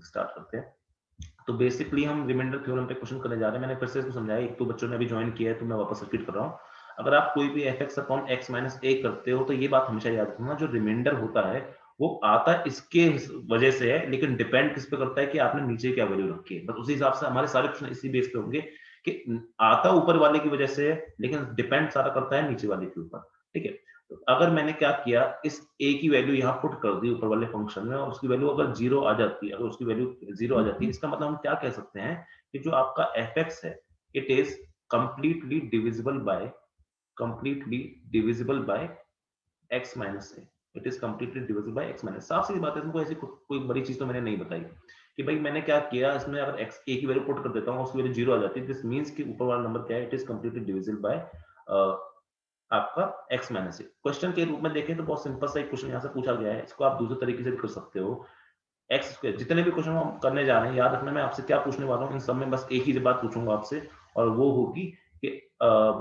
Start करते हैं। तो बेसिकली हम रिमाइंडर थ्योरम पे क्वेश्चन करने जा रहे हैं। मैंने फिर से इसको समझाया, एक तो बच्चों ने अभी ज्वाइन किया है तो मैं वापस रिपीट कर रहा हूँ। अगर आप कोई भी fx upon x minus a करते हो तो ये बात हमेशा याद रखना, जो रिमाइंडर होता है वो आता इसके वजह से है, लेकिन डिपेंड किस पे करता है कि आपने नीचे क्या वैल्यू रखी है। बस उसी हिसाब से हमारे सारे क्वेश्चन इसी बेस पे होंगे कि आता ऊपर वाले की वजह से है, लेकिन डिपेंड सारा करता है नीचे वाले के ऊपर। ठीक है, तो अगर मैंने क्या किया, इस a की वैल्यू यहाँ पुट कर दी ऊपर वाले फंक्शन में, और उसकी वैल्यू अगर 0 आ जाती है, अगर उसकी वैल्यू 0 आ जाती है, इसका मतलब हम क्या कह सकते हैं कि जो आपका fx है, it is completely divisible by x minus a। It is completely divisible by x minus. साफ सी बात है, इसमें ऐसी कोई बड़ी चीज तो मैंने नहीं बताई कि भाई मैंने क्या किया, इसमें अगर x a की वैल्यू पुट कर देता हूँ, उसकी वैल्यू 0 आ जाती है, दिस मींस कि ऊपर वाला नंबर क्या है, it is completely divisible by आपका x माइनस ए। क्वेश्चन के रूप में देखें तो बहुत सिंपल सा एक क्वेश्चन यहाँ से पूछा गया है, इसको आप दूसरे तरीके से भी कर सकते हो। एक्स स्क्वायर, जितने भी क्वेश्चन हम करने जा रहे हैं, याद रखना मैं आपसे क्या पूछने वाला हूँ, इन सब में बस एक ही बात पूछूंगा आपसे, और वो होगी कि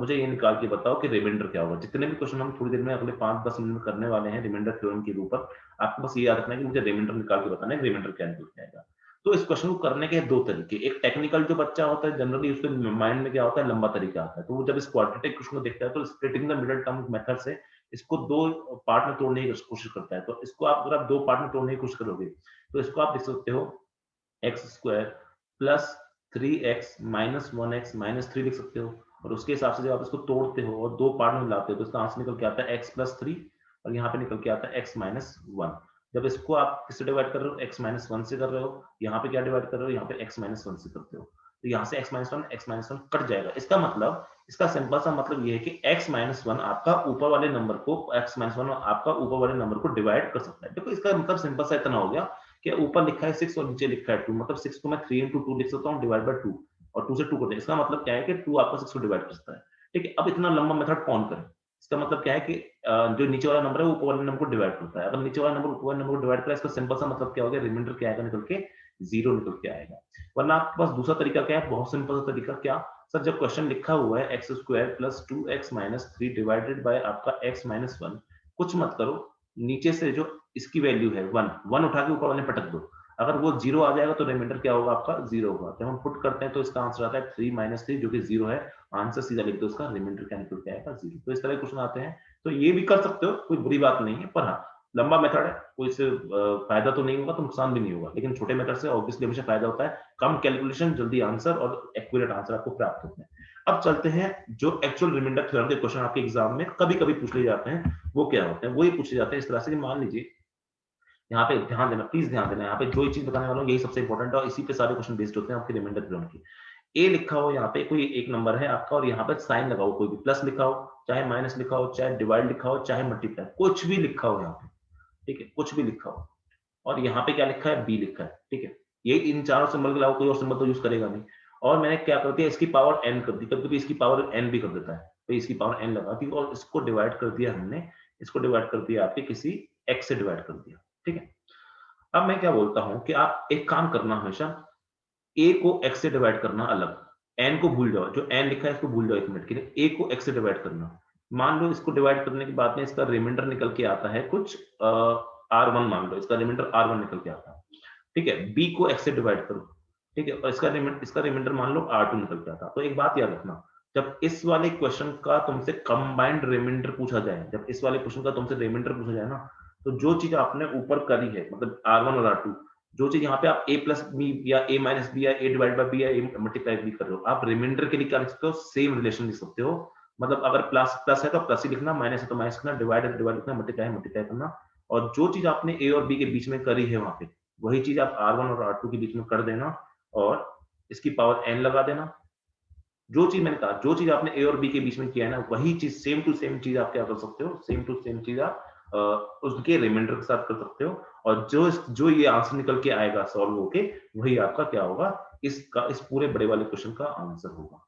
मुझे ये निकाल के बताओ कि रिमाइंडर क्या होगा। जितने भी क्वेश्चन हम थोड़ी देर में अगले 5-10 मिनट में करने वाले हैं रिमाइंडर थ्योरम के ऊपर, आपको बस ये याद रखना है कि मुझे रिमाइंडर निकाल के बताना है, रिमाइंडर क्या निकल के आएगा। तो इस क्वेश्चन को करने के दो तरीके, एक टेक्निकल जो बच्चा होता है जनरली उसके माइंड में क्या होता है, लंबा तरीका आता है, तो वो जब इस क्वाड्रेटिक क्वेश्चन को देखता है तो splitting the middle term method से इसको दो पार्ट में तोड़ने की कोशिश करता है। तो इसको आप अगर आप दो पार्ट में तोड़ने की कोशिश करोगे तो इसको आप लिख सकते हो x square plus 3x minus 1x minus 3 लिख सकते हो, और उसके हिसाब से जब आप इसको तोड़ते हो और दो पार्ट में लाते हो तो इसका आंसर निकल के आता है x प्लस 3, और यहाँ पे निकल के आता है x माइनस 1। जब इसको आप किससे डिवाइड कर रहे हो, x माइनस 1 से कर रहे हो, यहाँ पे क्या डिवाइड कर रहे हो, यहाँ पे x माइनस 1 से करते हो, तो यहाँ से x माइनस 1 कट जाएगा। इसका मतलब, इसका सिंपल सा मतलब ये है कि x माइनस 1 आपका ऊपर वाले नंबर को, x माइनस 1 आपका ऊपर वाले नंबर को डिवाइड कर सकता है। देखो इसका मतलब सिंपल सा इतना हो गया कि ऊपर लिखा है 6 और नीचे लिखा है 2, मतलब 6 को मैं 3 into 2 लिख सकता हूँ डिवाइड बाय 2, और 2 से 2 कर दें। इसका मतलब क्या है कि 2 आपका 6 को डिवाइड कर सकता है। ठीक है, अब इतना लंबा मेथड कौन करे, इसका मतलब क्या है कि जो नीचे वाला नंबर है वो ऊपर वाले नंबर को डिवाइड करता है। अगर नीचे वाला नंबर ऊपर वाले नंबर को डिवाइड करे, इसका सिंपल सा मतलब क्या हो गया, रिमाइंडर क्या आएगा निकल के, 0 निकल के आएगा। वरना आपके पास दूसरा तरीका क्या है, बहुत सिंपल सा तरीका, क्या सर, जब क्वेश्चन लिखा हुआ है x square plus 2x minus 3 divided by आपका x माइनस 1, कुछ मत करो, नीचे से जो इसकी वैल्यू है 1 उठा के ऊपर वाले पटक दो। अगर वो 0 आ जाएगा तो रिमाइंडर क्या होगा आपका, 0 होगा। जब हम पुट करते हैं तो इसका आंसर आता है 3 माइनस 3 जो कि 0 है। आंसर सीधा लिख दो, उसका रिमाइंडर क्या निकल के आएगा, 0। तो इस तरह के क्वेश्चन आते हैं, तो ये भी कर सकते हो, कोई बुरी बात नहीं है, पर हाँ लंबा मेथड है, कोई से फायदा तो नहीं होगा तो नुकसान भी नहीं होगा, लेकिन छोटे मेथड से ऑब्वियसली हमेशा फायदा होता है, कम कैलकुलेशन जल्दी आंसर और एक्यूरेट आंसर आपको प्राप्त होते हैं। अब चलते हैं जो एक्चुअल रिमाइंडर थ्योरम के क्वेश्चन आपके एग्जाम में कभी कभी पूछ लिए जाते हैं, वो क्या होते हैं, वो ये पूछे जाते हैं इस तरह से कि मान लीजिए, यहाँ पे ध्यान देना, प्लीज ध्यान देना, यहाँ पे जो चीज बताने वाला हूँ यही सबसे इंपॉर्टेंट है, और इसी पे सारे क्वेश्चन बेस्ड होते हैं आपके रिमाइंडर थ्योरम की। ए लिखा हो यहाँ पे, कोई एक नंबर है आपका, और यहाँ पे साइन लगाओ, कोई भी प्लस लिखा हो, चाहे माइनस लिखा हो, चाहे डिवाइड लिखा हो, चाहे मल्टीप्लाई, कुछ भी लिखा हो यहाँ पे, ठीक है, कुछ भी लिखा हो, और यहाँ पे क्या लिखा है, बी लिखा है, ठीक है, ये इन चारों सिंबल के अलावा कोई और सिंबल तो यूज करेगा नहीं। और मैंने क्या कर दिया, इसकी पावर एन कर दी, कभी कभी इसकी पावर एन भी कर देता है, तो इसकी पावर एन लगा दी, और इसको डिवाइड कर दिया हमने, इसको डिवाइड कर दिया आपके किसी एक्स से डिवाइड कर दिया, ठीक है। अब मैं क्या बोलता हूं कि आप एक काम करना, हमेशा ए को एक्स से डिवाइड करना अलग, एन को भूल जाओ, जो एन लिखा है इसको भूल जाओ एक मिनट के लिए, ए को एक्स से डिवाइड करना। मान लो इसको डिवाइड करने के बाद में इसका रिमाइंडर निकल के आता है कुछ R1, मान लो इसका रिमाइंडर R1 निकल के आता है, ठीक है, बी को एक्स से डिवाइड करो, ठीक है, और इसका रिमाइंडर मान लो R2 निकल के आता है। तो एक बात याद रखना, जब इस वाले क्वेश्चन का तुमसे कंबाइंड रिमाइंडर पूछा जाए, जब इस वाले क्वेश्चन का तुमसे रिमाइंडर पूछा जाए ना, तो जो चीज आपने ऊपर करी है, मतलब R1 और R2, जो चीज यहाँ पे आप a प्लस बी या a माइनस बी या a डिवाइड बाय बी या a मल्टीप्लाई बी कर रहे हो, आप रिमाइंडर के लिए क्या लिख सकते हो, सेम रिलेशन लिख सकते हो। मतलब अगर प्लस प्लस है तो प्लस ही लिखना, माइनस है तो माइनस लिखना, डिवाइड है तो डिवाइड लिखना, मल्टीप्लाई मल्टीप्लाई करना, और जो चीज आपने a और b के बीच में करी है वहां पे, वही चीज आप R1 और R2 के बीच में कर देना, और इसकी पावर n लगा देना। जो चीज मैंने कहा, जो चीज आपने ए और बी के बीच में किया है ना, वही चीज सेम टू सेम चीज आप क्या कर सकते हो, सेम टू सेम चीज आप उसके रिमाइंडर के साथ कर सकते हो, और जो ये आंसर निकल के आएगा सॉल्व होके, वही आपका क्या होगा, इस पूरे बड़े वाले क्वेश्चन का आंसर होगा।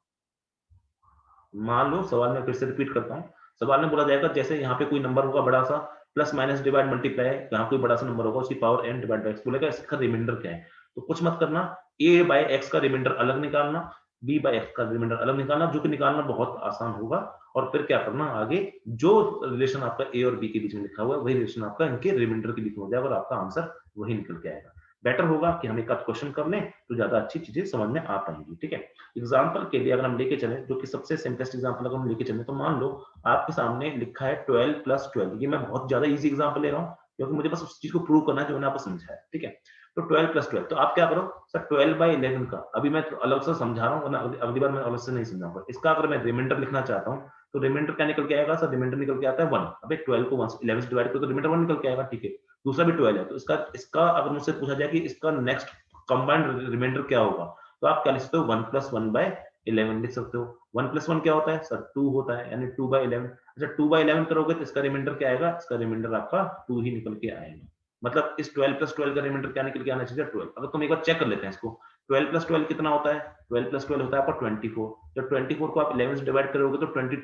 मान लो सवाल में फिर से रिपीट करता हूँ, सवाल में बोला जाएगा जैसे यहाँ पे कोई नंबर होगा बड़ा सा, प्लस माइनस डिवाइड मल्टीप्लाई, यहाँ कोई बड़ा सा नंबर होगा, उसकी power n divide bye x, बोलेगा इसका रिमाइंडर क्या है, तो कुछ मत करना, a बाय x का रिमाइंडर अलग निकालना, b बाय x का रिमाइंडर अलग निकालना, जो कि निकालना बहुत आसान होगा, और फिर क्या करना आगे, जो रिलेशन आपका a और b के बीच में लिखा हुआ है, वही रिलेशन आपका इनके रिमाइंडर के बीच में हो जाएगा, और आपका आंसर वही निकल के आएगा। बेटर होगा कि हम एक आध क्वेश्चन कर लें तो ज्यादा अच्छी चीजें समझ में आ पाएंगी। ठीक है, एग्जाम्पल के लिए अगर हम लेके चलें, जो कि सबसे सिंपलेस्ट एग्जाम्पल अगर हम लेके चलें, तो मान लो आपके सामने लिखा है 12 + 12। ये मैं बहुत ज्यादा इजी एग्जाम्पल ले रहा हूँ क्योंकि मुझे बस उस चीज को प्रूव करना है जो मैंने आपको समझाया। ठीक है, तो 12 + 12, तो आप क्या करो सर, 12/11 का अभी मैं अलग से समझा रहा हूँ, वरना अगली बार मैं अलग से नहीं समझाऊंगा। इसका अगर मैं रिमाइंडर लिखना चाहता हूँ तो रिमाइंडर क्या निकल के आएगा सर, रिमाइंडर निकल के आता है 1। अबे 12 को 1 से 11 से डिवाइड करो तो रिमाइंडर 1 निकल के आएगा। ठीक है, दूसरा भी 12 है, तो इसका इसका अगर मुझसे पूछा जाए कि इसका नेक्स्ट कंबाइंड रिमाइंडर क्या होगा, तो आप क्या लिख सकते हो, 1 + 1/11 लिख सकते हो। 1 + 1 क्या होता है सर, 2 होता है, यानी 2/11। अच्छा, 2/11 करोगे तो इसका रिमाइंडर क्या आएगा, इसका रिमाइंडर आपका 2 ही निकल के आएगा। मतलब इस 12 + 12 का रिमाइंडर क्या निकल के आना चाहिए, 12। अगर तुम एक बार चेक कर लेते हैं इसको, 12 + 12 कितना होता है, 12 + 12 होता है आपका 24। जब 24 को आप 11 से डिवाइड करोगे तो 22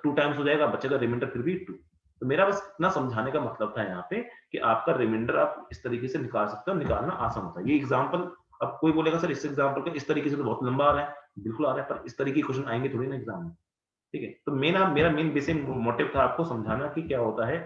टू टाइम्स हो जाएगा, बचेगा रिमाइंडर फिर भी 2। तो मेरा बस इतना समझाने का मतलब था यहाँ पे कि आपका रिमाइंडर आप इस तरीके से निकाल सकते हो, निकालना आसान होता है। ये एग्जाम्पल, अब कोई बोलेगा सर इस एग्जाम्पल का इस तरीके से तो बहुत लंबा आ रहा है, बिल्कुल आ रहा है, पर इस तरीके के क्वेश्चन आएंगे थोड़ी ना एग्जाम में। ठीक है, तो मेरा मेन बेसिक मोटिव था आपको समझाना कि क्या होता है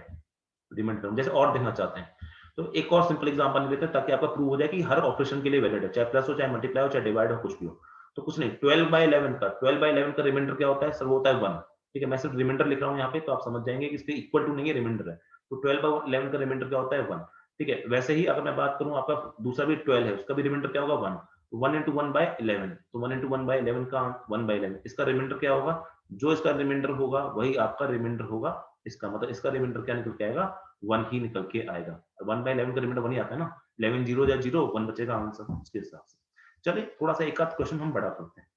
रिमाइंडर। जैसे और देखना चाहते हैं तो एक और सिंपल एग्जांपल लेते हैं ताकि आपका प्रूव हो जाए कि हर ऑपरेशन के लिए वैलिड है, चाहे प्लस हो, चाहे मल्टीप्लाई हो, चाहे डिवाइड हो, कुछ भी हो। तो कुछ नहीं, 12/11 का रिमाइंडर क्या होता है सर, वो होता है 1। ठीक है, मैं सिर्फ रिमाइंडर लिख रहा हूँ यहाँ पे, तो आप समझ जाएंगे कि इसके इक्वल टू नहीं है, रिमाइंडर है। तो 12/11 का रिमाइंडर क्या होता है, 1। ठीक है, वैसे ही अगर मैं बात करूँ आपका दूसरा भी 12 है, उसका भी रिमाइंडर क्या होगा, 1। 1 × 1/11, तो 1 × 1/11 का 1/11, इसका रिमाइंडर क्या होगा, जो इसका रिमाइंडर होगा वही आपका रिमाइंडर होगा। इसका मतलब इसका रिमाइंडर क्या निकल के आएगा, 1 ही निकल के आएगा। 1/11 का रिमाइंडर 1 ही आता है ना, 11 0 या 0 1 बचेगा आंसर उसके हिसाब से। चलिए थोड़ा सा एक आध क्वेश्चन हम बड़ा करते हैं।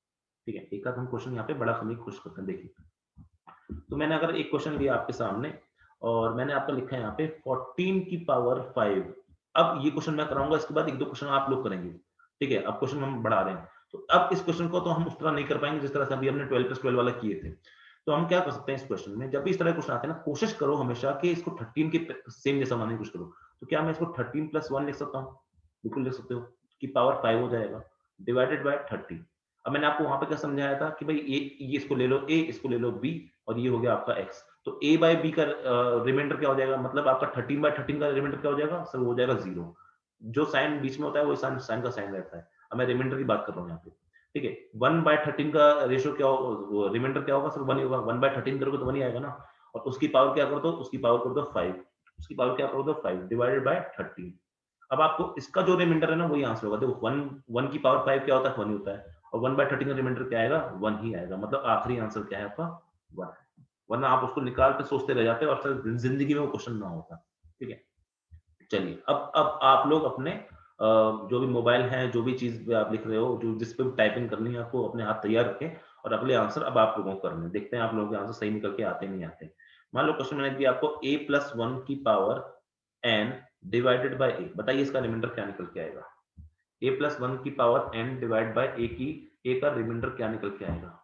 ठीक है, एक आध हम क्वेश्चन यहाँ पे बड़ा करने की कोशिश करते हैं। देखिए, तो मैंने अगर एक क्वेश्चन लिया आपके सामने और मैंने आपका लिखा है यहाँ पे 14⁵। अब ये क्वेश्चन मैं कराऊंगा, इसके बाद एक दो क्वेश्चन आप लोग करेंगे। ठीक है, अब क्वेश्चन हम बढ़ा रहे हैं, तो अब इस क्वेश्चन को तो हम उस तरह नहीं कर पाएंगे जिस तरह से अभी हमने 12 + 12 वाला किए थे। तो हम क्या कर सकते हैं इस क्वेश्चन में, जब भी इस तरह के क्वेश्चन आते हैं ना, कोशिश करो हमेशा कि इसको 13 के सेम जैसा बनाने की कोशिश करो। तो क्या मैं इसको 13 + 1 लिख सकता हूँ, बिल्कुल लिख सकते हो, की पावर 5 हो जाएगा, डिवाइडेड बाय 30। अब मैंने आपको वहां पे क्या समझाया था कि भाई ये इसको ले लो a, इसको ले लो b, और ये हो गया आपका x। तो a/b का रिमाइंडर क्या हो जाएगा, मतलब आपका 13/13 का रिमाइंडर क्या हो जाएगा सर, वो हो जाएगा 0। जो साइन बीच में होता है वो साइन का साइन रहता है। अब मैं रिमाइंडर की बात कर रहा हूँ यहाँ पे। ठीक है, 1/13 का रेशियो क्या हो, रिमाइंडर क्या होगा सर, 1 ही होगा। 1/13 करोगे तो 1 ही आएगा ना, और उसकी पावर क्या कर दो, उसकी पावर कर दो 5, उसकी पावर क्या कर दो 5 डिवाइडेड बाय 13। अब आपको इसका जो रिमाइंडर है ना वही आंसर होगा। देखो 1 की पावर 5 क्या होता है, 1 ही होता है, और 1/13 का रिमाइंडर क्या आएगा, 1 ही आएगा। मतलब आखिरी आंसर क्या है आपका, 1 है। वरना आप उसको निकाल के सोचते रह जाते हो और फिर जिंदगी में वो क्वेश्चन ना होता। ठीक है, चलिए अब आप लोग अपने जो भी मोबाइल है, जो भी चीज पे आप लिख रहे हो, जो जिस पे भी टाइपिंग करनी है आपको, अपने हाथ तैयार रखें और अगले आंसर अब आप लोगों को करने हैं। देखते हैं आप लोगों के आंसर सही निकल के आते नहीं आते। मान लो क्वेश्चन मैंने दिया आपको a+1 की power n divided by a, बताइए इसका रिमाइंडर क्या निकल के आएगा। a+1 की power n divide by a का रिमाइंडर क्या निकल के आएगा।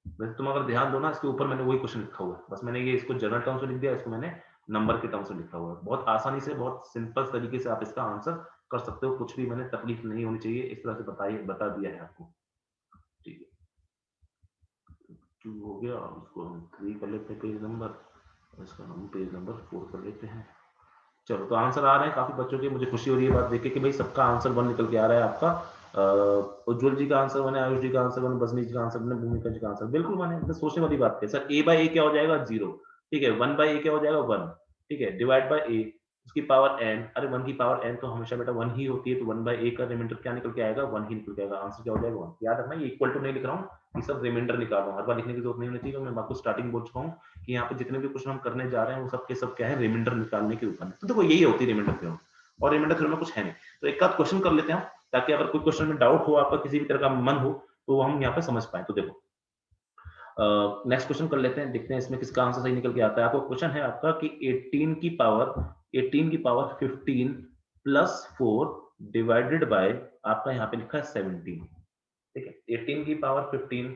वैसे तुम अगर ध्यान दो ना, इसके ऊपर मैंने वही क्वेश्चन लिखा हुआ है, बस मैंने ये इसको जनरल टर्म्स में लिख दिया, इसको मैंने नंबर के टर्म्स में लिखा हुआ है। बहुत आसानी से, बहुत सिंपल तरीके से आप इसका आंसर कर सकते हो, कुछ भी मैंने तकलीफ नहीं होनी चाहिए, इस तरह से बता दिया है आपको। ठीक है, 2 हो गया, इसको हम 3 कर लेते हैं पेज नंबर, इसका हम पेज नंबर 4 कर लेते हैं। चलो, तो आंसर आ रहे हैं काफी बच्चों के, मुझे खुशी हो रही है बात देख के कि भाई सबका आंसर 1 निकल के आ रहा है आपका। उज्जवल जी का आंसर 1 है, आयुष जी का आंसर 1, बजनी जी का आंसर 1, भूमिका जी का आंसर बिल्कुल 1 है। सोचने वाली बात है सर, a/a क्या हो जाएगा, 0। ठीक है, 1/a क्या हो जाएगा, 1। ठीक है, डिवाइड बाय a, उसकी पावर n, अरे 1 की पावर n तो हमेशा बेटा 1 ही होती है, तो 1/a का रिमाइंडर क्या निकल के आएगा, 1 ही निकल के आएगा। आंसर क्या हो जाएगा, 1। याद रखना, ये इक्वल टू नहीं लिख रहा हूँ, ये सब रिमाइंडर निकाल रहा हूँ, हर बार लिखने की जरूरत नहीं होनी चाहिए। मैं आपको स्टार्टिंग बोल चुका हूँ कि यहाँ पे जितने भी क्वेश्चन हम करने जा रहे हैं वो सब के सब क्या है, रिमाइंडर निकालने के ऊपर। तो देखो यही होती है रिमाइंडर थ्योरम, और रिमाइंडर थ्योरम में कुछ है नहीं। तो एक आध क्वेश्चन कर लेते हैं हम, ताकि अगर कोई क्वेश्चन में डाउट हो, आपका किसी भी तरह का मन हो, तो हम यहाँ पे समझ पाए। तो देखो नेक्स्ट क्वेश्चन कर लेते हैं, देखते हैं इसमें किसका आंसर सही निकल के आता है। आपको क्वेश्चन है आपका कि 18 की पावर 15 प्लस 4 डिवाइडेड बाय, आपका यहाँ पे लिखा है 17। ठीक है, 18 की पावर 15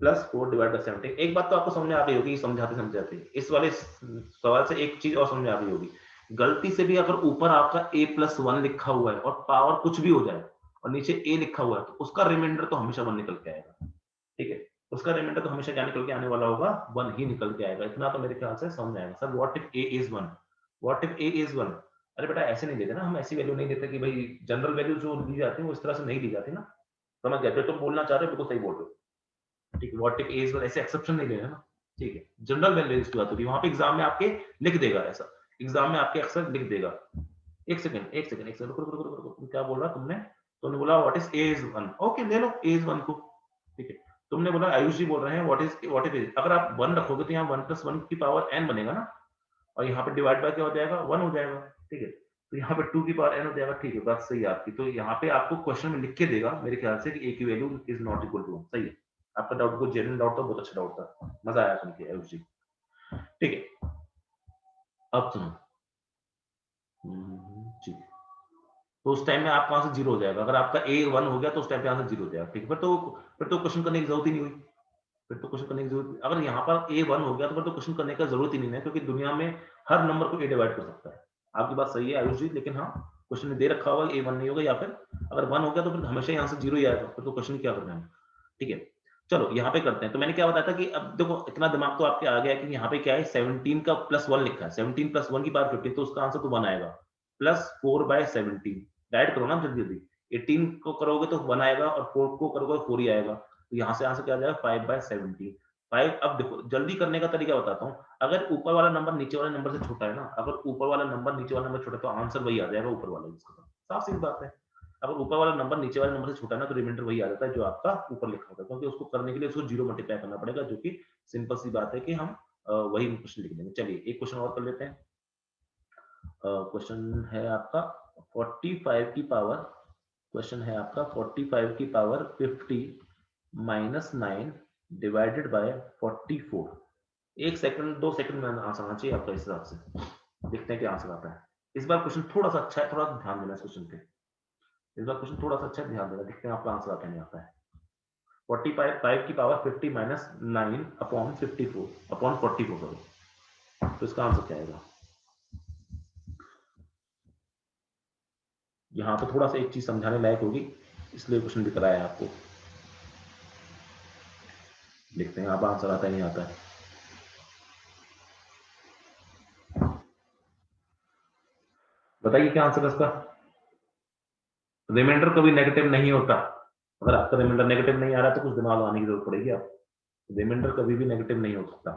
प्लस 4 डिवाइड बाय 17। एक बात तो आपको समझ में आ गई होगी, समझाते समझाते इस वाले सवाल से एक चीज और समझ में आ गई होगी। गलती से भी अगर ऊपर आपका a+1 लिखा हुआ है और पावर कुछ भी हो जाए और नीचे a लिखा हुआ है, तो उसका रिमाइंडर तो हमेशा 1 निकल के आएगा। ठीक है, उसका रिमाइंडर तो हमेशा क्या निकल के आने वाला होगा, 1 ही निकल के आएगा। इतना तो मेरे ख्याल से समझ आएगा। Sir what if a is 1, what if a is 1, अरे बेटा ऐसे नहीं देते ना, हम ऐसी वैल्यू नहीं देते कि भाई जनरल वैल्यू जो दी जाती है वो इस तरह से नहीं दी जाती ना, समझ गए? तो तुम बोलना चाह रहे हो, बिल्कुल सही बोल रहे हो, ठीक है। व्हाट इफ ए इज, ऐसे एक्सेप्शन नहीं लेना ना, ठीक है। जनरल वैल्यू की बात होती है, वहां पे एग्जाम में आपके लिख देगा ऐसा, एग्जाम में आपके अक्सर लिख देगा। एक सेकंड, रुको रुको रुको रुको, तुम क्या बोला तुमने? तुमने बोला what is a is 1, okay ले लो ए इज 1 को, ठीक है। तुमने बोला आयुष जी बोल रहे हैं व्हाट इफ इज, अगर आप 1 रखोगे तो यहाँ 1 + 1 की पावर n बनेगा ना, और यहाँ पे डिवाइड बाय क्या हो जाएगा, 1 हो जाएगा, ठीक है। तो यहाँ पे 2 की पावर n हो जाएगा, ठीक है, बात सही है आपकी। तो यहाँ पे आपको क्वेश्चन में लिख के देगा मेरे ख्याल से कि a की value is not equal to 1, सही है। आपका डाउट को जेन्युइन डाउट था, बहुत अच्छा डाउट था, मजा आया सुन के आयुष जी, ठीक है। अब सुनो, ठीक है। तो उस टाइम में आपका आंसर 0 हो जाएगा। अगर आपका a 1 हो गया तो उस टाइम पे आंसर 0 हो जाएगा, ठीक है। फिर तो क्वेश्चन करने की जरूरत ही नहीं हुई, फिर तो क्वेश्चन करने की जरूरत, अगर यहाँ पर a 1 हो गया तो फिर तो क्वेश्चन करने का जरूरत ही नहीं है, क्योंकि दुनिया में हर नंबर को a डिवाइड कर सकता है। आपकी बात सही है आयुष जी, लेकिन हाँ, क्वेश्चन में दे रखा होगा a 1 नहीं होगा, या फिर अगर 1 हो गया तो फिर हमेशा ही आंसर 0 ही आएगा, फिर तो क्वेश्चन क्या करना है, ठीक है। चलो यहाँ पे करते हैं। तो मैंने क्या बताया था कि अब देखो इतना दिमाग तो आपके आ गया कि यहाँ पे क्या है, 17 का +1 लिखा है, 17 + 1 की पावर 50, तो उसका आंसर तो 1 आएगा, +4/17 डायरेक्ट करो ना जल्दी जल्दी। 18 को करोगे तो 1 आएगा, और 4 को करोगे तो 4 ही आएगा, तो यहाँ से आंसर क्या आ जाएगा, 5/17। 5, अब देखो जल्दी करने का तरीका बताता हूँ। अगर ऊपर वाला नंबर नीचे वाले नंबर से छोटा है ना, अगर ऊपर वाला नंबर नीचे वाला नंबर छोटा है तो आंसर वही आ जाएगा ऊपर वाला, इसका साफ सीधी बात है। अगर ऊपर वाला नंबर नीचे वाले नंबर से छोटा है ना, तो रिमाइंडर वही आ जाता है जो आपका ऊपर लिखा होता है, क्योंकि उसको करने के लिए उसको 0 मल्टीप्लाई करना पड़ेगा, जो कि सिंपल सी बात है कि हम वही क्वेश्चन लिख देंगे। चलिए एक क्वेश्चन और कर लेते हैं। क्वेश्चन है आपका 45 की पावर, क्वेश्चन है आपका 45 की power 50 -9 divided by 44। 1 second 2 second में आंसर आना चाहिए आपका, इस हिसाब से देखते हैं क्या आंसर आता है। इस बार क्वेश्चन थोड़ा सा अच्छा है, थोड़ा ध्यान देना इस क्वेश्चन पे, इस बार क्वेश्चन थोड़ा सा अच्छा ध्यान देना, देखते हैं आपका आंसर आता है नहीं आता है। 45 की पावर 50 -9 अपॉन 54 अपॉन 44 करो, तो इसका आंसर क्या आएगा? यहाँ पे थोड़ा सा एक चीज समझाने लायक होगी, इसलिए क्वेश्चन भी कराया है आपको। देखते हैं आप आंसर आता है नहीं आता है। बताइए क्या आंसर है इसका? रिमाइंडर कभी नेगेटिव नहीं होता। अगर आपका रिमाइंडर नेगेटिव नहीं आ रहा तो कुछ दिमाग लगाने की जरूरत पड़ेगी आप। रिमाइंडर कभी भी नेगेटिव नहीं हो सकता।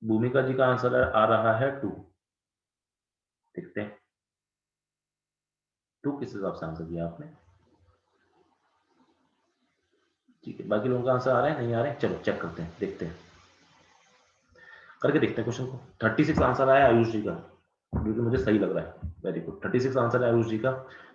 भूमिका जी का आंसर आ रहा है 2। देखते हैं 2 किस हिसाब से आंसर दिया आपने, ठीक है। बाकी लोगों का आंसर आ रहा है नहीं आ रहा है, चलो चेक करते हैं, देखते हैं करके देखते हैं क्वेश्चन को। 36 आंसर आया आयुष जी का, जो कि मुझे सही लग रहा है, वेरी गुड। 36 आंसर है आयुष जी का।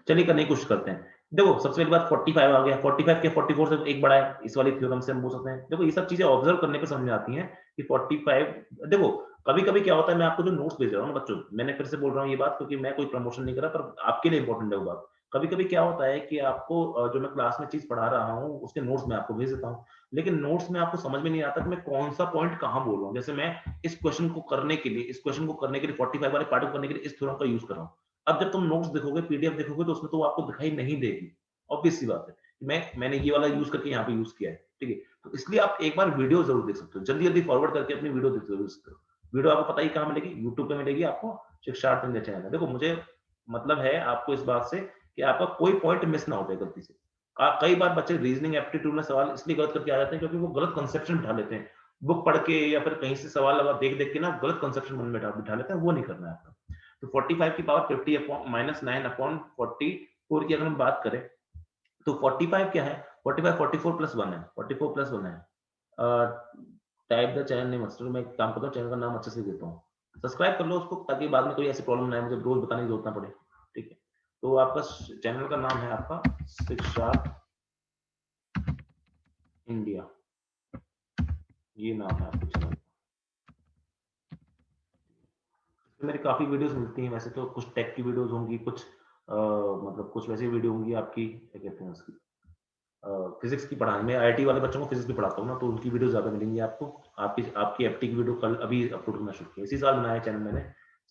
चलिए करने की कोशिश करते हैं। देखो सबसे पहली बात 45 आ गया, 45 के 44 से एक बड़ा है, इस वाली थ्योरम से हम बोल सकते हैं। देखो ये सब चीजें ऑब्जर्व करने पे समझ में आती हैं कि 45, देखो कभी कभी क्या होता है, मैं आपको जो नोट्स भेज रहा हूँ ना बच्चों, मैंने फिर से बोल रहा हूँ ये बात, क्योंकि मैं कोई प्रमोशन नहीं कर रहा, पर आपके लिए इंपॉर्टेंट है वो बात। कभी कभी क्या होता है कि आपको जो मैं क्लास में चीज पढ़ा रहा हूँ उसके नोट्स मैं आपको भेज देता हूँ, लेकिन नोट्स में आपको समझ में नहीं आता कि मैं कौन सा पॉइंट कहाँ बोल रहा हूँ। जैसे मैं इस क्वेश्चन को करने के लिए 45 वाले पार्ट को करने के लिए इस थ्योरम का यूज कर रहा हूँ। अब जब तुम नोट्स देखोगे, पीडीएफ देखोगे, तो उसमें तो आपको दिखाई नहीं देगी, ऑब्वियस सी बात है। मैंने ये वाला यूज करके यहाँ पे यूज किया है, ठीक है। तो इसलिए आप एक बार वीडियो जरूर देख सकते हो, जल्दी जल्दी फॉरवर्ड करके अपनी वीडियो देख सकते हो। वीडियो आपको पता ही कहाँ मिलेगी, यूट्यूब पे मिलेगी आपको, शिक्षार्थ इंडिया चैनल है। देखो मुझे मतलब है आपको इस बात से कि आपका कोई पॉइंट मिस ना हो जाए गलती से। कई बार बच्चे रीजनिंग एप्टीट्यूड में सवाल इसलिए गलत करके आ जाते हैं क्योंकि वो गलत कंसेप्शन बिठा लेते हैं, बुक पढ़ के या फिर कहीं से सवाल लगा देख देख के ना गलत कंसेप्शन मन में बिठा लेते हैं, वो नहीं करना है आपका। तो 45 की पावर 50 -9 अपॉन 44 की अगर हम बात करें तो 45 क्या है, 45 44 प्लस 1 है, 44 प्लस 1 है। टाइप द चैनल नेम, मैं एक काम करता हूँ, चैनल का नाम अच्छे से देता हूँ, सब्सक्राइब कर लो उसको, ताकि बाद में कोई ऐसी प्रॉब्लम ना आए, मुझे रोज बताने की जरूरत ना पड़े, ठीक है। तो आपका चैनल का नाम है आपका शिक्षार्थ इंडिया, ये नाम है आपके चैनल। मेरी काफी वीडियोस मिलती हैं वैसे तो, कुछ टेक की वीडियोस होंगी, कुछ मतलब कुछ वैसी वीडियो होंगी आपकी, क्या कहते हैं उसकी, फिजिक्स की पढ़ाने में, आईआईटी वाले बच्चों को फिजिक्स भी पढ़ाता हूँ ना, तो उनकी वीडियो ज्यादा मिलेंगी आपको। आपकी आपकी एफटी की वीडियो कल अभी अपलोड करना शुरू किया, इसी साल बनाया चैनल मैंने।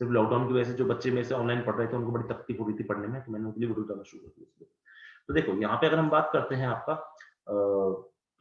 सिर्फ लॉकडाउन की वजह से जो बच्चे मेरे से ऑनलाइन पढ़ रहे थे उनको बड़ी तकलीफ हो रही थी पढ़ने में, तो मैंने उनके लिए वीडियो डालना शुरू कर दिया। तो देखो यहाँ पे अगर हम बात करते हैं आपका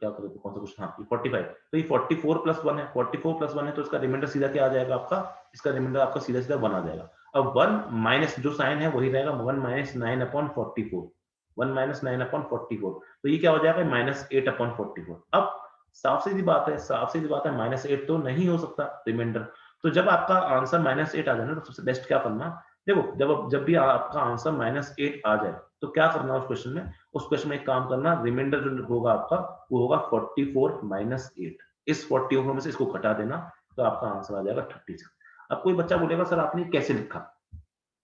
क्या करते हैं, कौन सा क्वेश्चन, हाँ 45, तो ये 44 प्लस 1 है, 44 प्लस 1 है, तो इसका रिमाइंडर सीधा क्या आ जाएगा आपका, इसका रिमाइंडर आपका सीधा सीधा 1 आ जाएगा। अब 1 माइनस जो साइन है वही रहेगा 1 माइनस 9/44, 1 माइनस 9/44, तो ये क्या हो जाएगा -8/44। अब साफ सीधी बात है, साफ सीधी बात है, -8 तो नहीं हो सकता रिमाइंडर। तो जब आपका आंसर -8 आ जाए ना, तो सबसे बेस्ट क्या करना, देखो जब भी आपका आंसर -8 आ जाए तो क्या करना उस क्वेश्चन में, उस क्वेश्चन में एक काम करना, रिमाइंडर जो होगा आपका वो होगा 44 माइनस 8, इस 44 में से इसको घटा देना, तो आपका आंसर आ जाएगा 36। अब कोई बच्चा बोलेगा सर आपने कैसे लिखा,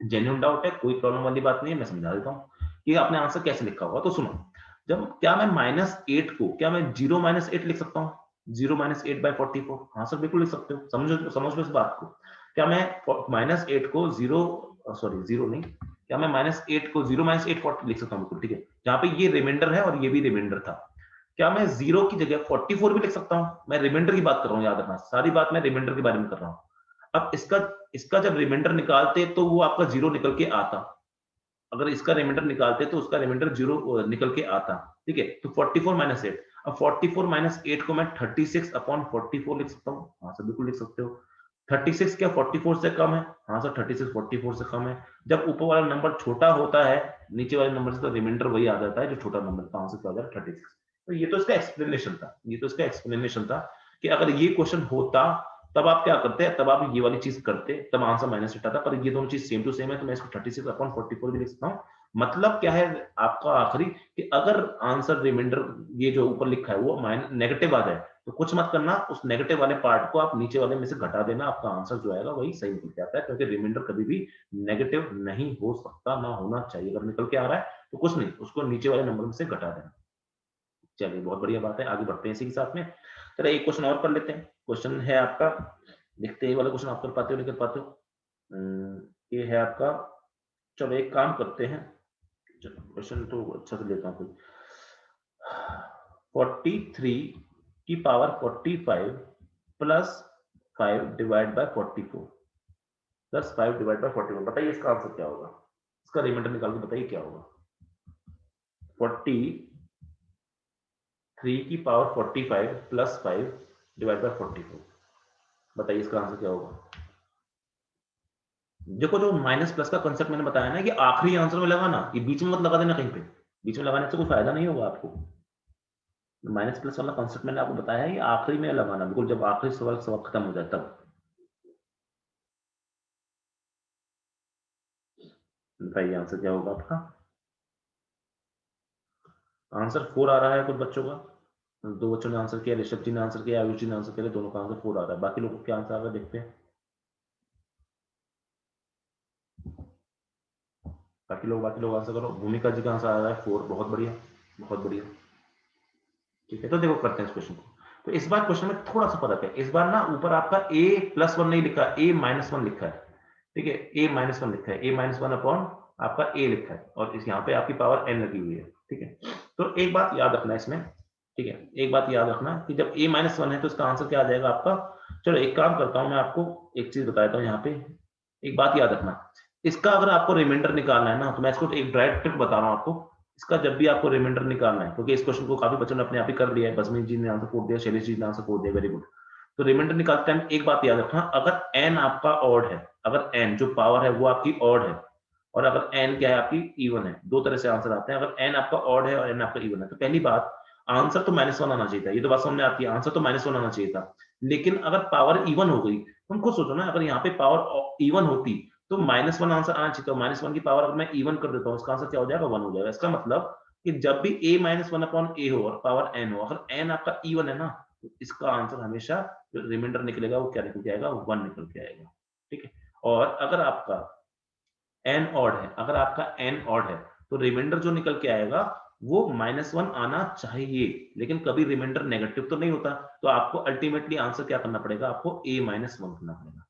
जेन्युइन डाउट है, कोई प्रॉब्लम वाली बात नहीं है, मैं समझा देता हूँ कि आपने आंसर कैसे लिखा होगा। तो सुनो, जब क्या मैं -8 को क्या मैं 0 - 8 लिख सकता हूँ, 0 - 8/44? हाँ सर बिल्कुल लिख सकते हो, समझो समझो इस बात को। क्या मैं -8 को 0 सॉरी 0 नहीं, क्या मैं -8 को 0 - 8 लिख सकता हूँ, बिल्कुल ठीक है, जहाँ पे ये रिमाइंडर है और ये भी रिमाइंडर था। क्या मैं 0 की जगह 44 भी लिख सकता हूँ? मैं रिमाइंडर की बात कर रहा हूँ, याद रखना, सारी बात मैं रिमाइंडर के बारे में कर रहा हूँ। अब इसका जब रिमाइंडर निकालते तो वो आपका 0 निकल के आता, अगर इसका रिमाइंडर निकालते तो उसका रिमाइंडर 0 निकल के आता, ठीक है। तो 44 माइनस 8, अब 44 माइनस 8 को मैं 36/44 लिख सकता हूँ, हाँ सर बिल्कुल लिख सकते हो। 36 क्या 44 से कम है? हाँ सर 36 44 से कम है। जब ऊपर वाला नंबर छोटा होता है नीचे वाले नंबर से, तो रिमाइंडर वही आ जाता है जो छोटा नंबर था, आंसर क्या हो जाएगा 36। तो ये तो इसका एक्सप्लेनेशन था, ये तो इसका एक्सप्लेनेशन था कि अगर ये क्वेश्चन होता तब आप क्या करते हैं, तब आप ये वाली चीज करते, तब आंसर -8 आता, पर ये दोनों चीज सेम टू सेम है, तो मैं इसको 36/44 भी लिख सकता हूँ। मतलब क्या है आपका आखिरी, कि अगर आंसर रिमाइंडर ये जो ऊपर लिखा है वो नेगेटिव आ जाए तो कुछ मत करना, उस नेगेटिव वाले पार्ट को आप नीचे वाले में से घटा देना, आपका आंसर जो आएगा वही सही निकल के आता है, क्योंकि रिमाइंडर कभी भी नेगेटिव नहीं हो सकता, ना होना चाहिए। अगर निकल के आ रहा है तो कुछ नहीं, उसको नीचे वाले नंबर में से घटा देना। चलिए बहुत बढ़िया बात है, आगे बढ़ते हैं इसी के साथ में। चलिए एक क्वेश्चन और कर लेते हैं। क्वेश्चन है आपका, देखते हैं ये वाला क्वेश्चन आप कर पाते हो नहीं कर पाते हो। ये है आपका, चलो एक काम करते हैं, चलो क्वेश्चन तो अच्छा से लेता हूँ कोई। 43 की power 45 plus 5 divide by 44 plus 5 divide by 41, बताइए इसका आंसर क्या होगा, इसका रिमाइंडर निकाल के बताइए क्या होगा। 43 की पावर 45 प्लस 5 डिवाइड बाय 44, बताइए इसका आंसर क्या होगा। देखो जो माइनस प्लस का कंसेप्ट मैंने बताया ना, कि आखिरी आंसर में लगाना, ये बीच में मत लगा देना कहीं पे, बीच में लगाने से कोई फायदा नहीं होगा आपको। माइनस प्लस वाला कंसेप्ट मैंने आपको बताया है, ये आखिरी में लगाना, बिल्कुल जब आखिरी सवाल सब खत्म हो जाए तब। बताइए आंसर क्या होगा आपका। आंसर 4 आ रहा है कुछ बच्चों का, 2 बच्चों ने आंसर किया, ऋषभ जी ने आंसर किया, आयुष जी ने आंसर किया, दोनों का आंसर 4 आ रहा है। बाकी लोगों के आंसर आ रहा है, देखते हैं बाकी लोग आंसर करो। भूमिका जी का आंसर आ रहा है 4, बहुत बढ़िया बहुत बढ़िया। ठीक है, तो देखो करते हैं इस क्वेश्चन को। तो इस बार क्वेश्चन में थोड़ा सा फर्क है, इस बार ना ऊपर आपका a+1 नहीं लिखा, a-1 लिखा है, ठीक है, a-1 लिखा है, a-1 अपॉन आपका a लिखा है, और इस यहाँ पे आपकी पावर n लगी हुई है, ठीक है। तो एक बात याद रखना इसमें, ठीक है, एक बात याद रखना कि जब a-1 है तो इसका आंसर क्या आ जाएगा आपका। चलो एक काम करता हूँ, मैं आपको एक चीज बताता हूँ यहाँ पे, एक बात याद रखना, इसका अगर आपको रिमाइंडर निकालना है ना, तो मैं इसको एक डायरेक्ट ट्रिक बता रहा हूँ आपको। इसका जब भी आपको रिमाइंडर निकालना है, क्योंकि इस क्वेश्चन को काफी बच्चों ने अपने आप ही कर लिया है, बसमीन जी ने आंसर कोड दिया, शैलेश जी ने आंसर कोड दिया, वेरी गुड। तो रिमाइंडर निकालते टाइम एक बात याद रखना, अगर n आपका ऑड है, अगर n जो पावर है वो आपकी ऑड है, और अगर n क्या है आपकी इवन है, दो तरह से आंसर आते हैं। अगर n आपका ऑड है और n आपका इवन है, तो पहली बात आंसर तो -1 आना चाहिए था, ये तो बात समझ में आती है, आंसर तो -1 आना चाहिए था। लेकिन अगर पावर इवन हो गई, तुम खुद सोचो ना, अगर यहाँ पे पावर इवन होती तो -1 आंसर आना चाहिए था, -1 की पावर अगर मैं इवन कर देता हूँ, इसका आंसर क्या हो जाएगा 1 हो जाएगा। इसका मतलब कि जब भी a-1 अपॉन a हो और पावर n हो, अगर n आपका इवन है ना, तो इसका आंसर हमेशा जो रिमाइंडर निकलेगा वो क्या निकल के आएगा, 1 निकल के आएगा, ठीक है। और अगर आपका n ऑड है, अगर आपका n ऑड है, तो रिमाइंडर जो निकल के आएगा वो -1 आना चाहिए, लेकिन कभी रिमाइंडर नेगेटिव तो नहीं होता, तो आपको अल्टीमेटली आंसर क्या करना पड़ेगा, आपको a-1 करना पड़ेगा।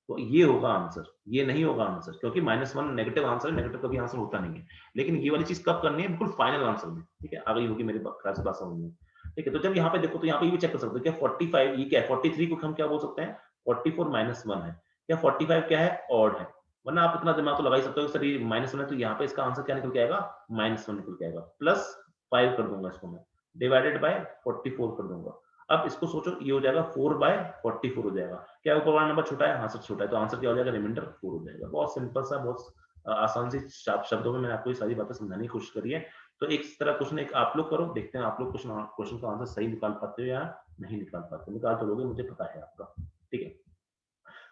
तो ये होगा आंसर, ये नहीं होगा आंसर, क्योंकि -1 नेगेटिव आंसर है, नेगेटिव कभी आंसर होता नहीं है। लेकिन ये वाली चीज कब करनी है, बिल्कुल फाइनल आंसर में, ठीक है, आ गई होगी मेरे ख्याल से बात समझ में, ठीक है। तो जब यहाँ पे देखो, तो यहाँ पे ये भी चेक कर सकते हो, क्या 45 ये क्या है, 43 को हम क्या बोल सकते हैं, 44 -1 है, क्या 45 क्या है, ऑड है। वरना आप इतना दिमाग तो लगा ही सकते हो सर ये -1 है, तो यहाँ पे इसका आंसर क्या निकल के आएगा, -1 निकल के आएगा, प्लस 5 कर दूंगा इसको मैं, डिवाइडेड बाय 44 कर दूंगा। अब इसको सोचो, ये हो जाएगा 4/44 हो जाएगा। क्या ऊपर वाला नंबर छोटा है? हाँ सर छोटा है, तो आंसर क्या हो जाएगा? रिमाइंडर 4 हो जाएगा। बहुत सिंपल सा, बहुत आसान सी शब्दों में मैंने आपको ये सारी बातें समझाने की कोशिश करी है। तो एक इस तरह क्वेश्चन एक आप लोग करो, देखते हैं आप लोग क्वेश्चन का आंसर सही निकाल पाते हो या नहीं निकाल पाते। निकाल तो लोगे, मुझे पता है आपका। ठीक है,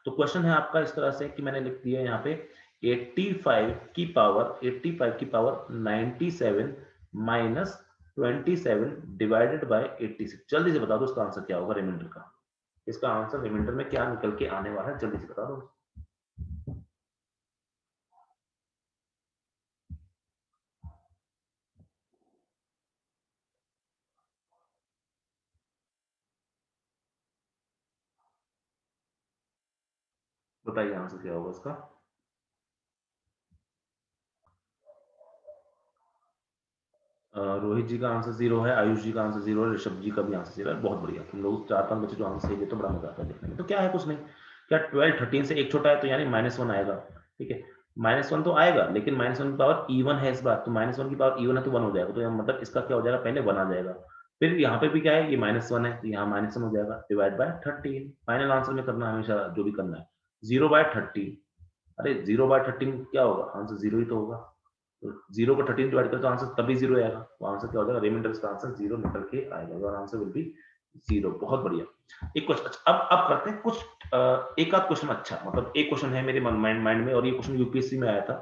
तो क्वेश्चन है आपका इस तरह से कि मैंने लिख दिया यहाँ पे 85 की पावर 97 माइनस 27 डिवाइडेड बाय 86। जल्दी से बता दो इसका आंसर क्या होगा रिमाइंडर का। इसका आंसर रिमाइंडर में क्या निकल के आने वाला है, जल्दी से बता दो। बताइए आंसर क्या होगा इसका। रोहित जी का आंसर 0 है, आयुष जी का आंसर 0 है, ऋषभ जी का भी आंसर 0 है। बहुत बढ़िया, तुम लोग 4-5 बच्चे जो आंसर सही है तो बड़ा मजा आता है देखने में। तो क्या है, कुछ नहीं, क्या 12 13 से एक छोटा है तो यानी -1 आएगा। ठीक है, -1 तो आएगा, लेकिन -1 की पावर इवन है इस बार, तो -1 की पावर इवन है तो 1 हो जाएगा। तो मतलब इसका क्या हो जाएगा, पहले 1 आ जाएगा। फिर यहाँ पे भी क्या है, ये -1 है तो यहाँ -1 हो जाएगा, डिवाइड बाय 13। फाइनल आंसर में करना है हमेशा जो भी करना है, 0/13। अरे 0/13 क्या होगा, आंसर 0 ही तो होगा। तो 0 को 13 डिवाइड करें तो आंसर तभी 0 आएगा। तो आंसर क्या हो जाएगा, रिमाइंडर का आंसर 0 निकल के आएगा और आंसर विल बी 0। बहुत बढ़िया। एक क्वेश्चन अच्छा, अब करते हैं कुछ एक आध क्वेश्चन। अच्छा, मतलब एक क्वेश्चन है मेरे माइंड में, और ये क्वेश्चन यूपीएससी में आया था।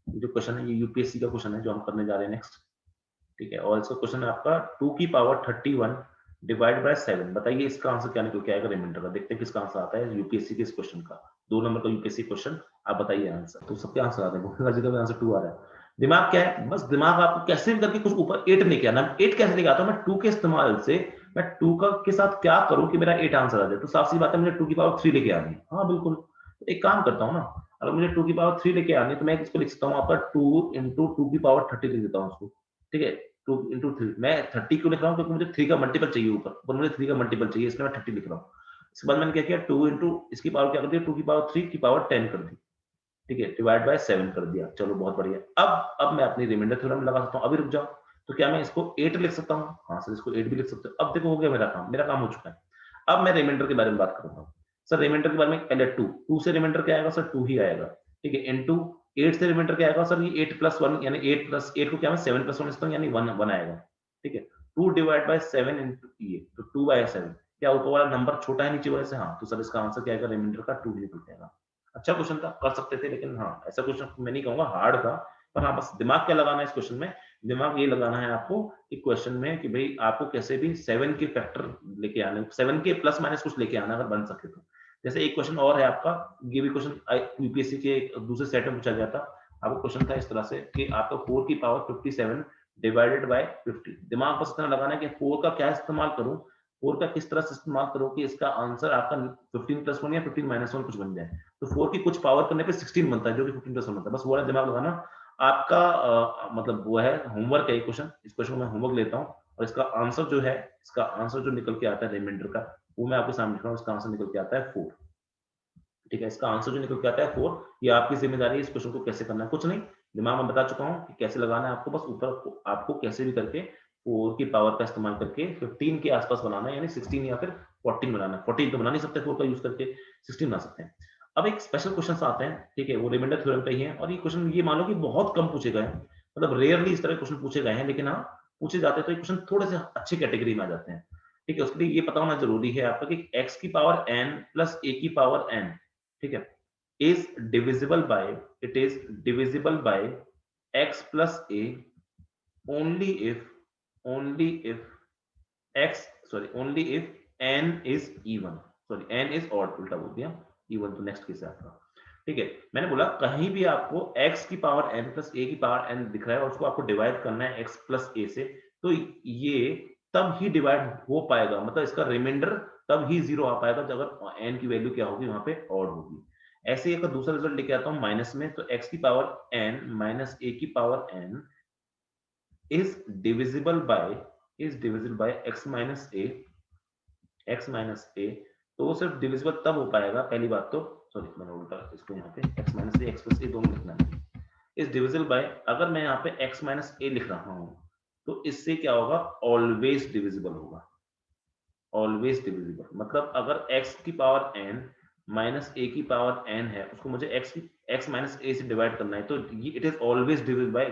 जो क्वेश्चन है ये यूपीएससी का क्वेश्चन है जो हम करने जा रहे हैं नेक्स्ट। ठीक है, और इसका क्वेश्चन है आपका 2 की पावर 31 डिवाइड बाय 7। बताइए इसका आंसर क्या निकल के आएगा रिमाइंडर का। देखते हैं किसका आंसर आता है यूपीएससी के इस क्वेश्चन का। 2 नंबर का यूपीएससी क्वेश्चन, आप बताइए आंसर। तो सबके आंसर आ रहे हैं, भूपेंद्र जी का भी आंसर 2 आ रहा है। दिमाग क्या है, बस दिमाग आपको कैसे भी करके कुछ ऊपर 8 लेके आना। 8 कैसे लेके आता हूं मैं, 2 के इस्तेमाल से। मैं 2 का के साथ क्या करूं कि मेरा 8 आंसर आ जाए। तो साफ सी बात है, मुझे 2 की पावर 3 लेके आनी है। हाँ बिल्कुल, तो एक काम करता हूँ ना, अगर मुझे 2 की पावर 3 लेके आनी है तो मैं इसको लिख सकता हूँ आपका 2 इंटू 2 की पावर 30 लिख देता हूँ उसको। ठीक है, 2 इंटू 3। मैं 30 क्यों लिख रहा हूँ, क्योंकि मुझे 3 का मल्टीपल चाहिए ऊपर मुझे 3 का मल्टीपल चाहिए, इसलिए मैं 30 लिख रहा हूँ। इसके बाद मैंने क्या किया, 2 इंटू इसकी पावर क्या कर दी, 2 की पावर 3 की पावर 10 कर दी। ठीक है, डिवाइड बाय 7 कर दिया। चलो बहुत बढ़िया। अब मैं अपनी रिमाइंडर थ्योरम लगा सकता हूँ। अभी रुक जाओ, तो क्या मैं इसको 8 लिख सकता हूँ? हाँ सर, इसको 8 भी लिख सकते हो। अब देखो हो गया मेरा काम हो चुका है। अब मैं रिमाइंडर के बारे में बात करता हूँ। सर रिमाइंडर के बारे में पहले 2 से रिमाइंडर क्या आएगा सर, 2 ही आएगा। ठीक है, इनटू 8 से रिमाइंडर क्या आएगा सर, ये 8 प्लस 1 यानी 8 प्लस 8 को क्या मैं 7 प्लस 1 लिखता हूँ यानी 1 आएगा। ठीक है, 2 डिवाइड बाय 7 इंटू ये, तो 2/7। क्या ऊपर वाला नंबर छोटा है नीचे वाले से? हाँ, तो सर इसका आंसर क्या आएगा, रिमाइंडर का 2 ही निकल जाएगा। अच्छा क्वेश्चन था, कर सकते थे, लेकिन हाँ ऐसा क्वेश्चन मैं नहीं कहूंगा हार्ड था। पर हाँ, बस दिमाग क्या लगाना है इस क्वेश्चन में, दिमाग ये लगाना है आपको एक क्वेश्चन में कि भाई आपको कैसे भी 7 के फैक्टर लेके आने, 7 के प्लस माइनस कुछ लेके आना अगर बन सके तो। जैसे एक क्वेश्चन और है आपका, ये भी क्वेश्चन यूपीएससी के दूसरे सेट में पूछा गया था। आपको क्वेश्चन था इस तरह से कि आपका 4 की पावर 57 डिवाइडेड बाय 50। दिमाग बस इतना लगाना है कि 4 का क्या इस्तेमाल करूं, 4 का किस तरह से इस्तेमाल करो कि इसका आंसर आपका 15 प्लस 1 या 15 माइनस 1 कुछ बन जाए। तो 4 की कुछ पावर करने पे 16 बनता है, जो कि 15 प्लस 1 बनता है। बस वो वाला दिमाग लगाना आपका, मतलब वो है होमवर्क है ये क्वेश्चन। इस क्वेश्चन को मैं होमवर्क लेता हूँ, और इसका आंसर जो है, इसका आंसर जो निकल के आता है रिमाइंडर का, वो मैं आपके सामने लिख रहा हूँ। इसका आंसर निकल के आता है 4। ठीक है, इसका आंसर जो निकल के आता है 4। ये आपकी जिम्मेदारी है इस क्वेश्चन को कैसे करना है, कुछ नहीं, दिमाग में बता चुका हूँ कि कैसे लगाना है आपको। बस ऊपर आपको कैसे भी करके 4 की पावर का इस्तेमाल करके 15 के आसपास बनाना है, यानी 16 या फिर 14 बनाना है। 14 तो बना नहीं सकते 4 का यूज करके, 16 बना सकते हैं। अब एक स्पेशल क्वेश्चन आते हैं, ठीक है, वो रिमाइंडर थ्योरम पे ही है। और ये क्वेश्चन ये मान लो कि बहुत कम पूछे गए हैं, मतलब रेयरली इस तरह क्वेश्चन पूछे गए हैं, लेकिन हाँ पूछे जाते हैं तो ये क्वेश्चन थोड़े से अच्छी कैटेगरी में आ जाते हैं। ठीक है, उसके लिए ये पता होना जरूरी है आपका कि x की पावर n प्लस a की पावर n, ठीक है, is divisible by, it is divisible by x plus a only if, only if x, sorry, only if n is even, sorry n is odd, उल्टा बोल दिया, even तो next case है आपका। ठीक है, मैंने बोला कहीं भी आपको x की पावर n प्लस a की पावर n दिख रहा है और उसको आपको डिवाइड करना है x प्लस a से, तो ये तब ही डिवाइड हो पाएगा, मतलब इसका रिमाइंडर तब ही 0 आ पाएगा जब अगर n की वैल्यू क्या होगी, वहां पे ऑड होगी। ऐसे ही अगर दूसरा रिजल्ट लेके आता हूं माइनस में, तो x की पावर n माइनस a की power n is divisible by, is divisible by x minus a, x minus a, तो वो सिर्फ डिविजिबल तब हो पाएगा, पहली बात तो, सॉरी मैंने उल्टा इसको यहाँ पे x minus a x plus a दोनों लिखना है। इस डिविजिबल बाय, अगर मैं यहाँ पे x minus a लिख रहा हूँ तो इससे क्या होगा, ऑलवेज डिविजिबल होगा, ऑलवेज डिविजिबल। मतलब अगर x की पावर n माइनस ए की पावर एन है, उसको मुझे एक्स माइनस ए से डिवाइड करना है, तो it is always divisible by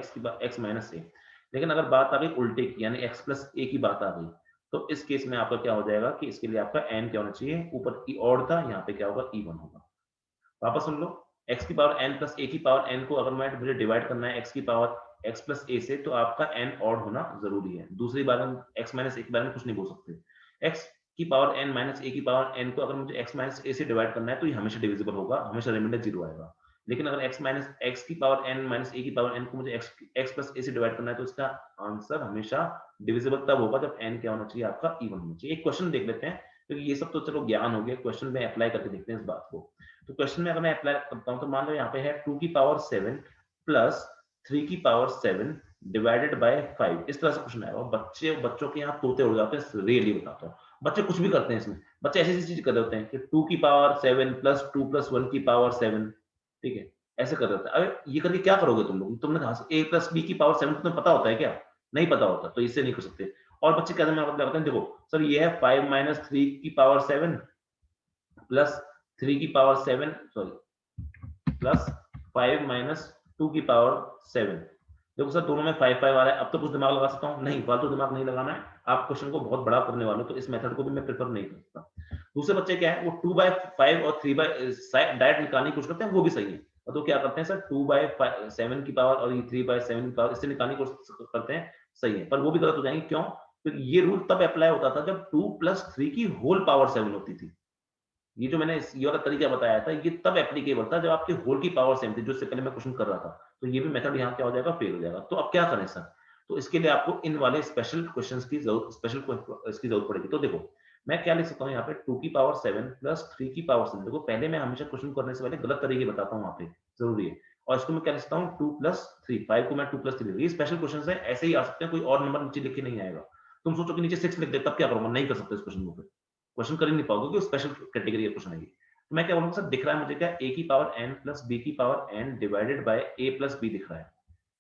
x minus a. लेकिन अगर बात आ गई उल्टे की, यानी एक्स प्लस ए की बात आ गई, तो इस केस में आपका क्या हो जाएगा कि इसके लिए आपका एन क्या होना चाहिए, ऊपर की ऑड था, यहाँ पे क्या होगा इवन होगा। वापस सुन लो, x की पावर n प्लस a की पावर n को अगर मुझे डिवाइड करना है x की पावर x प्लस a से, तो आपका n ऑड होना जरूरी है। दूसरी बार हम x माइनस a के बारे में कुछ नहीं बोल सकते। x की पावर n माइनस a की पावर n को अगर मुझे x माइनस a से डिवाइड करना है, तो ये हमेशा डिविजिबल होगा, हमेशा रिमाइंडर 0 आएगा। लेकिन अगर x की पावर n माइनस a की पावर n को मुझे x प्लस a से डिवाइड करना है, तो इसका आंसर हमेशा डिविजिबल तब होगा जब n क्या होना चाहिए, आपका इवन होना चाहिए। एक क्वेश्चन देख लेते हैं, क्योंकि ये सब तो चलो ज्ञान हो गया, क्वेश्चन में अप्लाई करके देखते हैं इस बात को। तो क्वेश्चन में अगर मैं अप्लाई करता हूं, तो मान लो यहाँ पे है 2 की पावर 7 प्लस 3 की पावर 7 डिवाइडेड बाय 5। इस तरह से क्वेश्चन आएगा। बच्चों के यहाँ तोते उड़ जाते हैं, रियली बताता हूँ। बच्चे कुछ भी करते हैं इसमें, बच्चे ऐसी ऐसी चीज कर देते हैं कि 2 की पावर 7 प्लस 2 प्लस 1 की पावर 7, ठीक है, ऐसे कर देते हैं। अरे ये करके क्या करोगे तुम लोग? तुमने कहा a प्लस b की पावर 7 तुम्हें पता होता है क्या? नहीं पता होता, तो इससे नहीं कर सकते। और बच्चे कहते हैं, देखो सर ये है 5 माइनस 3 की पावर 7 प्लस 3 की पावर 7, सॉरी, प्लस 5 माइनस 2 की पावर 7। देखो सर दोनों में 5 5 आ रहा है, अब तो कुछ दिमाग लगा सकता हूँ? नहीं, फालतू दिमाग नहीं लगाना है। आप क्वेश्चन को बहुत बड़ा करने वाले हो, तो इस मेथड को भी मैं प्रेफर नहीं करता। दूसरे बच्चे क्या है, वो 2/5 और 3/, डायरेक्ट निकालने की कोशिश करते हैं, वो भी सही है। और तो क्या करते हैं सर, 2/7 की पावर और ये 3/7 की पावर, इससे निकालने की कोशिश करते हैं, सही है, पर वो भी गलत हो जाएंगे। क्यों? क्योंकि ये रूल तब अप्लाई होता था जब 2 प्लस 3 की होल पावर 7 होती थी। ये जो मैंने ये वाला तरीका बताया था, ये तब एप्लीकेबल था जब आपकी होल की पावर सेम थी, जो इससे पहले मैं क्वेश्चन कर रहा था। तो ये भी मेथड यहाँ क्या हो जाएगा, फेल हो जाएगा। तो अब क्या करें सर? तो इसके लिए आपको इन वाले स्पेशल क्वेश्चंस की जरूरत, इसकी जरूरत पड़ेगी। तो देखो मैं क्या लिख सकता हूँ यहाँ पे, 2 की पावर 7 प्लस 3 की पावर 7। देखो पहले मैं हमेशा क्वेश्चन करने से पहले गलत तरीके बताता हूँ, वहाँ पे जरूरी है। और इसको मैं क्या लिख सकता हूँ, 2 प्लस 3, 5 को मैं 2 प्लस 3, ये स्पेशल क्वेश्चन है, ऐसे ही आ सकते हैं, कोई और नंबर नीचे लिख के नहीं आएगा। तुम सोचो कि नीचे 6 लिख दे, तब क्या करूंगा? नहीं कर सकते इस क्वेश्चन को, क्वेश्चन कर ही नहीं पाओगे, क्योंकि स्पेशल कैटेगरी का क्वेश्चन है ये। तो मैं क्या बोलूंगा सर, दिख रहा है मुझे क्या, a की पावर n प्लस b की power n divided by a plus b दिख रहा है,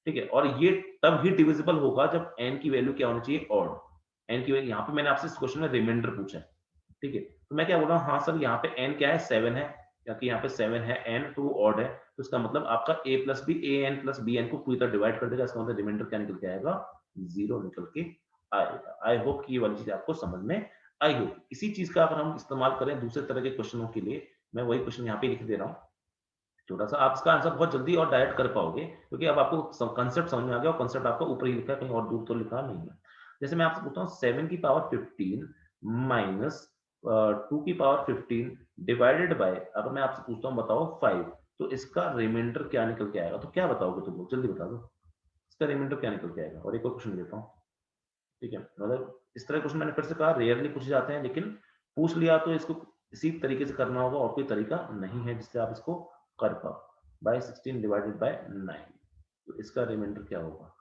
ठीक है। और ये तब ही डिविजिबल होगा जब n की वैल्यू क्या होनी चाहिए, ऑड। n की वैल्यू यहाँ पे मैंने आपसे इस क्वेश्चन में रिमाइंडर पूछा है, ठीक है। तो मैं क्या बोल रहा हूँ, हाँ सर यहाँ पे n क्या है, 7 है, क्योंकि यहाँ पे 7 है, n तो वो ऑड है, तो इसका मतलब आपका a plus B, A N plus B N को पूरी तरह डिवाइड कर देगा। इसका मतलब रिमाइंडर क्या निकल के आएगा, 0 निकल के आएगा। आई होप कि ये वाली चीज आपको समझ में आई होगी। इसी चीज का अगर हम इस्तेमाल करें दूसरे तरह के क्वेश्चनों के लिए, मैं वही क्वेश्चन यहाँ पे लिख दे रहा हूँ छोटा सा, आप इसका आंसर बहुत जल्दी और डायरेक्ट कर पाओगे, क्योंकि अब आपको कंसेप्ट समझ में आ गया, और कंसेप्ट आपका ऊपर ही लिखा है, कहीं और दूर तो लिखा नहीं है। जैसे मैं आपसे पूछता हूँ 7 की पावर 15 माइनस 2 की पावर 15 डिवाइडेड बाय, अगर मैं आपसे पूछता हूँ बताओ 5, तो इसका रिमाइंडर क्या निकल के आएगा? तो क्या बताओगे तुम लोग, जल्दी बता दो, इसका रिमाइंडर क्या निकल के आएगा। और एक और क्वेश्चन देता हूँ, ठीक है। मतलब इस तरह क्वेश्चन मैंने फिर से कहा, रेयरली पूछे जाते हैं, लेकिन पूछ लिया तो इसको इसी तरीके से करना होगा, और कोई तरीका नहीं है जिससे आप इसको कर पाओ। बाय 16 डिवाइडेड बाय 9, तो इसका रिमाइंडर क्या होगा?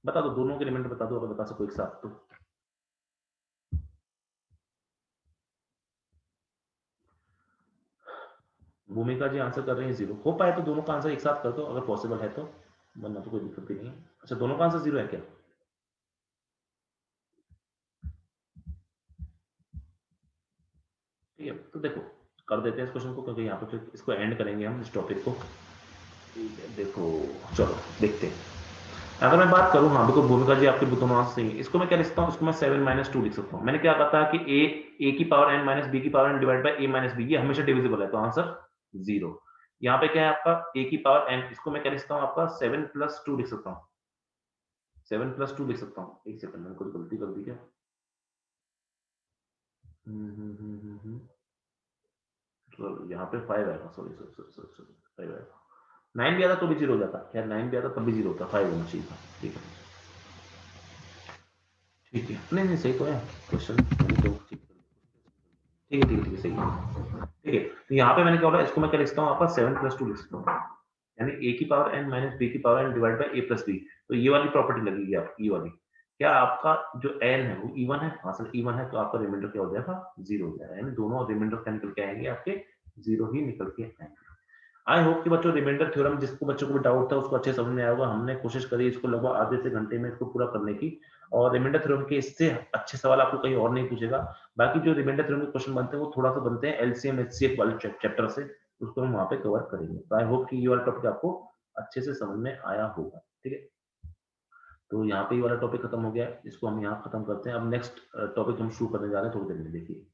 बता दो, दोनों के रिमाइंडर बता दो, अगर बता सको एक साथ तो। भूमिका जी आंसर कर रही है 0। हो पाए तो दोनों का आंसर एक साथ कर दो, अगर पॉसिबल है तो, वरना तो कोई दिक्कत भी नहीं है। अच्छा, दोनों का आंसर 0 है क्या? ठीक है, तो देखो कर देते हैं इस क्वेश्चन को, क्योंकि यहाँ पे फिर इसको एंड करेंगे हम इस टॉपिक को, ठीक है। देखो चलो देखते हैं। अगर मैं बात करूं, हाँ देखो भूमिका जी आपके दोनों आंसर सही है। इसको मैं क्या लिख सकता हूँ, इसको मैं 7 माइनस 2 लिख सकता हूँ। मैंने क्या कहा था कि ए की पावर n माइनस बी की power n divide by a minus B, ये हमेशा डिविजिबल है, तो आंसर 0। यहाँ पे क्या है आपका a की पावर n, इसको मैं क्या लिख सकता हूँ, आपका 7 प्लस 2 लिख सकता हूँ, 7 प्लस 2 लिख सकता हूँ। एक सेकंड, मैंने कुछ गलती कर दी क्या? तो यहाँ पे 5 आएगा, sorry sorry sorry sorry sorry, 5 आएगा। 9 भी आता तो भी 0 हो जाता, खैर 9 भी आता तब भी 0 होता, 5 होना चाहिए था, ठीक है। ठीक है, नहीं नहीं सही तो है क्वेश्चन, तो ठीक है ठीक है ठीक है ठीक है, सही है, ठीक है। तो यहाँ पे मैंने क्या बोला, इसको मैं क्या लिखता हूँ, आपका 7 प्लस 2 लिख सकता हूँ, यानी a की पावर n माइनस b की power n divide by a plus b। तो ये वाली प्रॉपर्टी लगेगी आपकी, ये वाली। क्या आपका जो n है वो इवन है? हाँ सर इवन है, तो आपका रिमाइंडर क्या हो जाएगा, 0 हो जाएगा, यानी दोनों रिमाइंडर क्या निकल के आएंगे आपके, 0 ही निकल के आएंगे। आई होप कि बच्चों रिमाइंडर थ्योरम जिसको बच्चों को भी डाउट था उसको अच्छे समझ में आया होगा। हमने कोशिश करी इसको लगभग आधे से घंटे में इसको पूरा करने की, और रिमाइंडर थ्योरम के इससे अच्छे सवाल आपको कहीं और नहीं पूछेगा। बाकी जो रिमाइंडर थ्योरम के क्वेश्चन बनते हैं वो थोड़ा सा बनते हैं एलसीएम एचसीएफ वाले चैप्टर से, उसको हम वहां पे कवर करेंगे। तो आई होप कि ये वाला टॉपिक आपको अच्छे से समझ में आया होगा। ठीक है, तो यहाँ पे ये वाला टॉपिक खत्म हो गया है, इसको हम यहाँ खत्म करते हैं। अब नेक्स्ट टॉपिक हम शुरू करने जा रहे हैं थोड़ी देर में, देखिए।